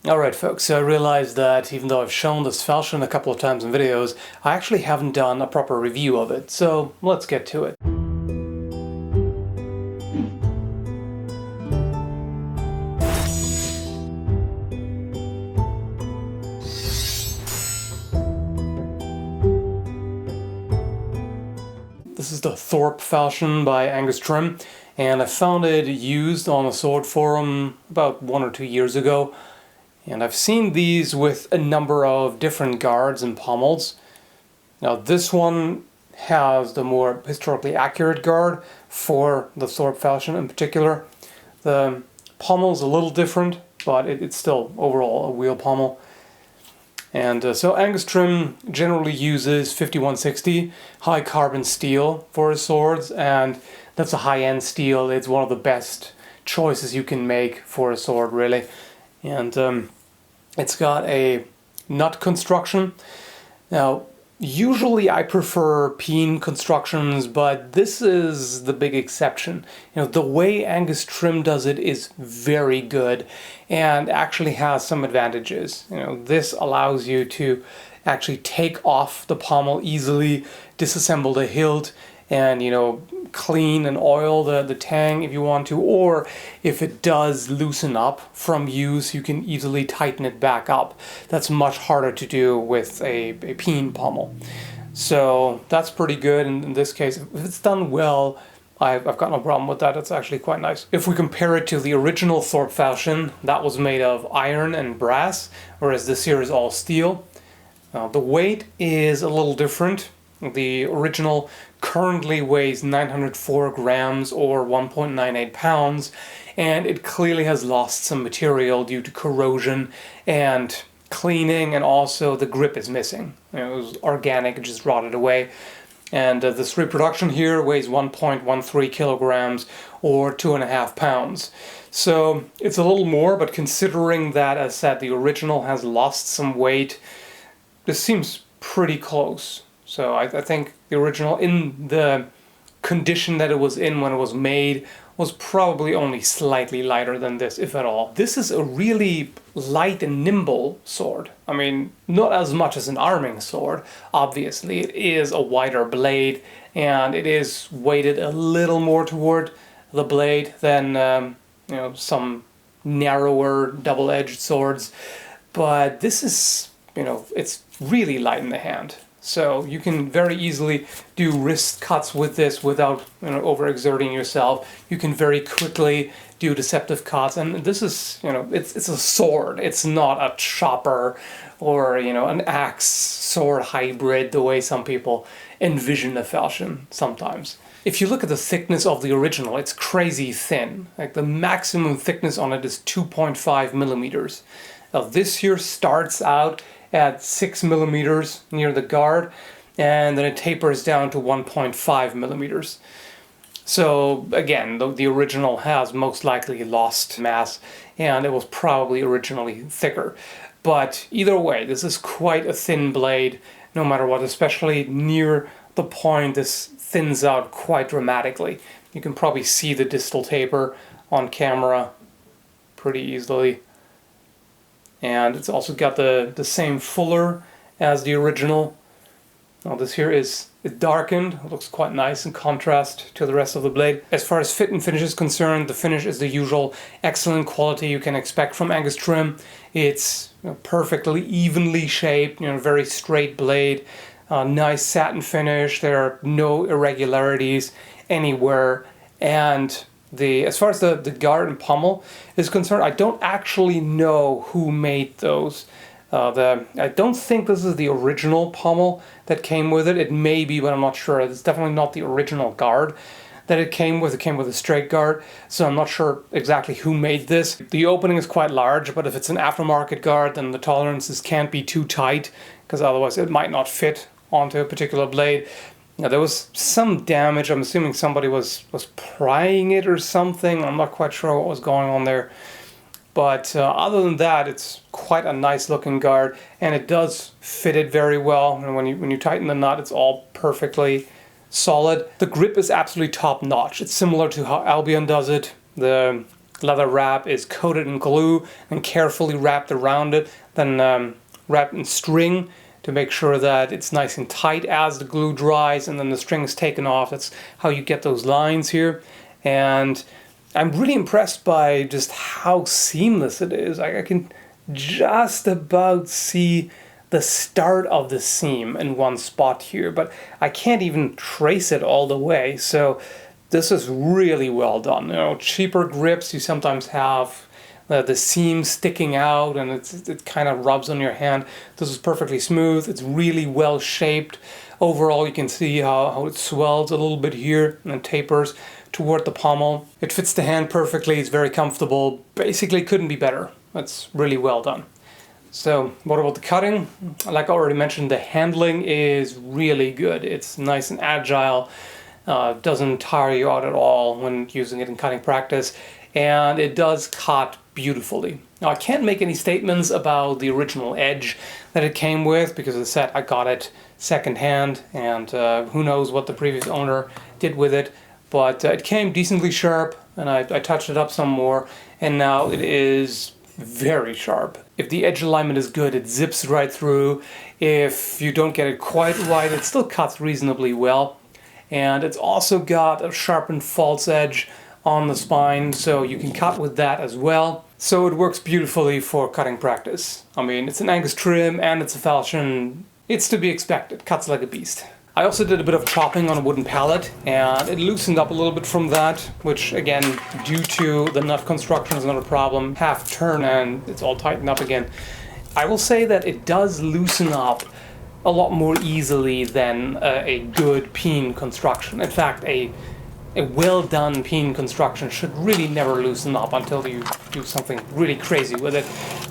Alright folks, so I realized that even though I've shown this Falchion a couple of times in videos, I actually haven't done a proper review of it, so let's get to it. This is the Thorpe Falchion by Angus Trim, and I found it used on a sword forum about 1 or 2 years ago. And I've seen these with a number of different guards and pommels. Now this one has the more historically accurate guard for the Thorpe Falchion in particular. The pommel's a little different, but it's still overall a wheel pommel. And so Angus Trim generally uses 5160 high carbon steel for his swords, and that's a high-end steel. It's one of the best choices you can make for a sword, really. And it's got a nut construction. Now, usually I prefer peen constructions, but this is the big exception. You know, the way Angus Trim does it is very good and actually has some advantages. You know, this allows you to actually take off the pommel easily, disassemble the hilt, and, you know, clean and oil the tang if you want to, or if it does loosen up from use, you can easily tighten it back up. That's much harder to do with a peen pommel. So that's pretty good in this case. If it's done well, I've got no problem with that. It's actually quite nice. If we compare it to the original Thorpe Falchion, that was made of iron and brass, whereas this here is all steel. The weight is a little different. The original currently weighs 904 grams or 1.98 pounds, and it clearly has lost some material due to corrosion and cleaning, and also the grip is missing. You know, it was organic, it just rotted away. And this reproduction here weighs 1.13 kilograms or 2.5 pounds. So it's a little more, but considering that, as said, the original has lost some weight, this seems pretty close. So I think the original, in the condition that it was in when it was made, was probably only slightly lighter than this, if at all. This is a really light and nimble sword. I mean, not as much as an arming sword, obviously. It is a wider blade, and it is weighted a little more toward the blade than you know, some narrower double-edged swords. But this is, you know, it's really light in the hand. So you can very easily do wrist cuts with this without, you know, overexerting yourself. You can very quickly do deceptive cuts, and this is, you know, it's a sword. It's not a chopper or, you know, an axe sword hybrid the way some people envision a falchion sometimes. If you look at the thickness of the original, it's crazy thin. Like the maximum thickness on it is 2.5 millimeters. Now this here starts out at 6 millimeters near the guard, and then it tapers down to 1.5 millimeters. So again, the original has most likely lost mass, and it was probably originally thicker. But either way, this is quite a thin blade, no matter what, especially near the point. This thins out quite dramatically. You can probably see the distal taper on camera pretty easily. And it's also got the same fuller as the original. Now this here is darkened. It looks quite nice in contrast to the rest of the blade. As far as fit and finish is concerned, the finish is the usual excellent quality you can expect from Angus Trim. It's, you know, perfectly evenly shaped, you know, very straight blade, nice satin finish. There are no irregularities anywhere, and as far as the guard and pommel is concerned, I don't actually know who made those. I don't think this is the original pommel that came with it. It may be, but I'm not sure. It's definitely not the original guard that it came with. It came with a straight guard, so I'm not sure exactly who made this. The opening is quite large, but if it's an aftermarket guard, then the tolerances can't be too tight, because otherwise it might not fit onto a particular blade. Now, there was some damage. I'm assuming somebody was prying it or something. I'm not quite sure what was going on there. But other than that, it's quite a nice looking guard, and it does fit it very well. And when you tighten the nut, it's all perfectly solid. The grip is absolutely top notch. It's similar to how Albion does it. The leather wrap is coated in glue and carefully wrapped around it, then wrapped in string to make sure that it's nice and tight as the glue dries, and then the string is taken off. That's how you get those lines here. And I'm really impressed by just how seamless it is. I can just about see the start of the seam in one spot here, but I can't even trace it all the way. So this is really well done. You know, cheaper grips, you sometimes have the seam sticking out and it kind of rubs on your hand. This is perfectly smooth. It's really well shaped. Overall, you can see how it swells a little bit here and then tapers toward the pommel. It fits the hand perfectly. It's very comfortable. Basically, couldn't be better. That's really well done. So what about the cutting? Like I already mentioned, the handling is really good. It's nice and agile. Doesn't tire you out at all when using it in cutting practice. And it does cut beautifully. Now I can't make any statements about the original edge that it came with because as I said, I got it secondhand and who knows what the previous owner did with it. But it came decently sharp and I touched it up some more and now it is very sharp. If the edge alignment is good, it zips right through. If you don't get it quite right, it still cuts reasonably well. And it's also got a sharpened false edge on the spine, so you can cut with that as well. So it works beautifully for cutting practice. I mean, it's an Angus Trim and it's a Falchion. It's to be expected. Cuts like a beast. I also did a bit of chopping on a wooden pallet and it loosened up a little bit from that, which again, due to the nut construction is not a problem. Half turn and it's all tightened up again. I will say that it does loosen up a lot more easily than a good peen construction. In fact, a well done peen construction should really never loosen up until you do something really crazy with it.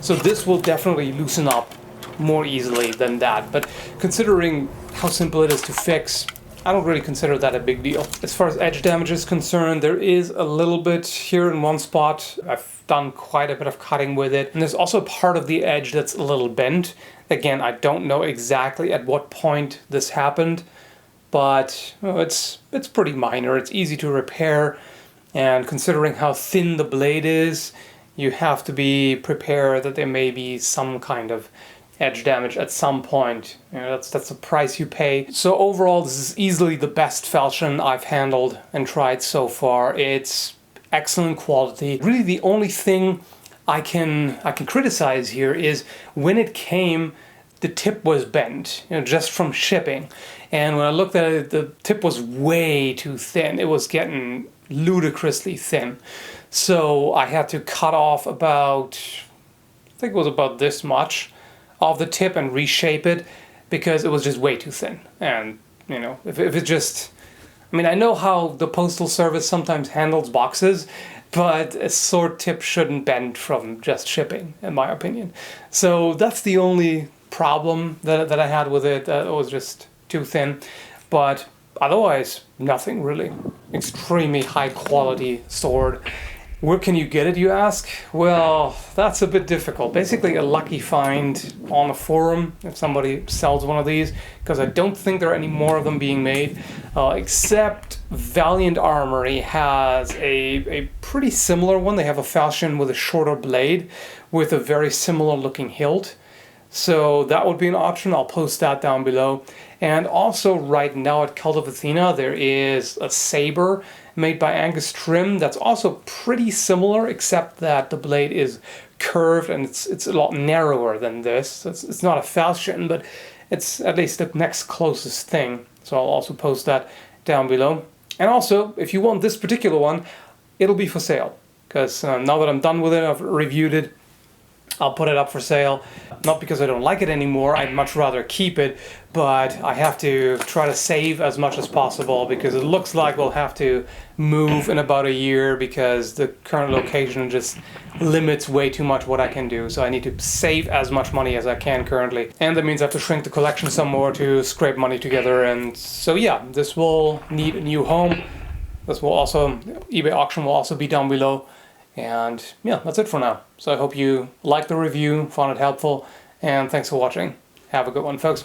So this will definitely loosen up more easily than that. But considering how simple it is to fix, I don't really consider that a big deal. As far as edge damage is concerned, there is a little bit here in one spot. I've done quite a bit of cutting with it. And there's also part of the edge that's a little bent. Again, I don't know exactly at what point this happened, but it's pretty minor. It's easy to repair, and considering how thin the blade is, you have to be prepared that there may be some kind of edge damage at some point. You know, that's the price you pay. So overall, this is easily the best Falchion I've handled and tried so far. It's excellent quality. Really, the only thing I can criticize here is when it came, the tip was bent, you know, just from shipping. And when I looked at it, the tip was way too thin. It was getting ludicrously thin. So I had to cut off about, I think it was about this much of the tip and reshape it because it was just way too thin. And, you know, if it just, I mean, I know how the Postal Service sometimes handles boxes, but a sword tip shouldn't bend from just shipping, in my opinion. So that's the only problem that I had with it. It was just too thin, but otherwise nothing really. Extremely high quality sword. Where can you get it, you ask? Well, that's a bit difficult. Basically a lucky find on a forum if somebody sells one of these, because I don't think there are any more of them being made, except Valiant Armory has a pretty similar one. They have a Falchion with a shorter blade with a very similar looking hilt. So that would be an option. I'll post that down below. And also right now at Cult of Athena there is a saber made by Angus Trim that's also pretty similar, except that the blade is curved and it's a lot narrower than this. It's not a Falchion, but it's at least the next closest thing. So I'll also post that down below. And also, if you want this particular one, it'll be for sale. Because now that I'm done with it, I've reviewed it, I'll put it up for sale. Not because I don't like it anymore, I'd much rather keep it, but I have to try to save as much as possible because it looks like we'll have to move in about a year because the current location just limits way too much what I can do. So I need to save as much money as I can currently. And that means I have to shrink the collection some more to scrape money together. And so yeah, this will need a new home. This will also, eBay auction will also be down below. And yeah, that's it for now. So I hope you liked the review, found it helpful, and thanks for watching. Have a good one, folks.